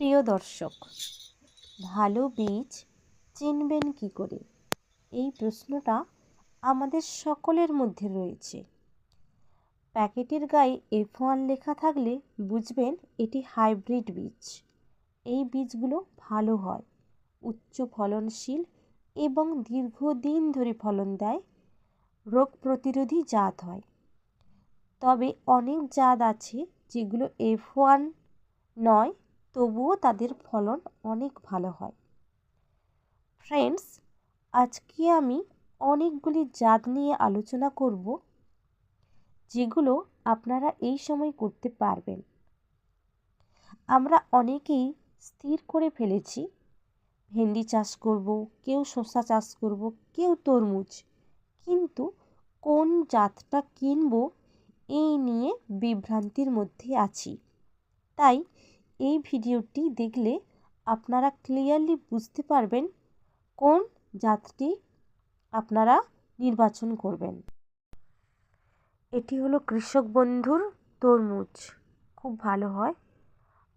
প্রিয় দর্শক, ভালো বীজ চিনবেন কী করে? এই প্রশ্নটা আমাদের সকলের মধ্যে রয়েছে। প্যাকেটের গায়ে F1 লেখা থাকলে বুঝবেন এটি হাইব্রিড বীজ। এই বীজগুলো ভালো হয়, উচ্চ ফলনশীল এবং দীর্ঘদিন ধরে ফলন দেয়, রোগ প্রতিরোধী জাত হয়। তবে অনেক জাত আছে যেগুলো F1 নয়, তবুও তাদের ফলন অনেক ভালো হয়। ফ্রেন্ডস, আজকে আমি অনেকগুলি জাত নিয়ে আলোচনা করব যেগুলো আপনারা এই সময় করতে পারবেন। আমরা অনেকেই স্থির করে ফেলেছি ভেন্ডি চাষ করব, কেউ শসা চাষ করব, কেউ তরমুজ, কিন্তু কোন জাতটা কিনব এই নিয়ে বিভ্রান্তির মধ্যে আছি। তাই এই ভিডিওটি দেখলে আপনারা ক্লিয়ারলি বুঝতে পারবেন কোন জাতটি আপনারা নির্বাচন করবেন। এটি হলো কৃষক বন্ধুর তরমুজ, খুব ভালো হয়।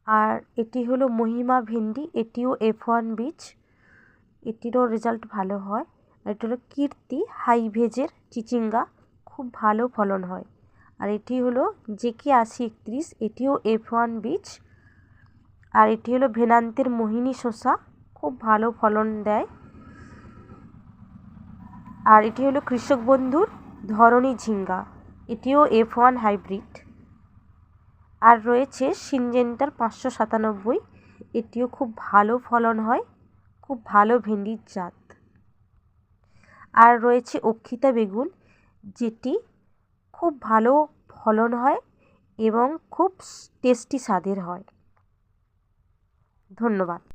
আর এটি হলো মহিমা ভেন্ডি, এটিও F1 বীজ, এটিরও রেজাল্ট ভালো হয়। আর এটি হলো কীর্তি হাই ভেজের চিচিঙ্গা, খুব ভালো ফলন হয়। আর এটি হলো JK8031, এটিও F1 বীজ। আর এটি হলো ভেনান্তের মোহিনী শসা, খুব ভালো ফলন দেয়। আর এটি হলো কৃষক বন্ধুর ধরণী ঝিঙ্গা, এটিও F1 হাইব্রিড। আর রয়েছে সিনজেন্টার 597, এটিও খুব ভালো ফলন হয়, খুব ভালো ভেন্ডির জাত। আর রয়েছে অক্ষিতা বেগুন, যেটি খুব ভালো ফলন হয় এবং খুব টেস্টি স্বাদের হয়। ধন্যবাদ।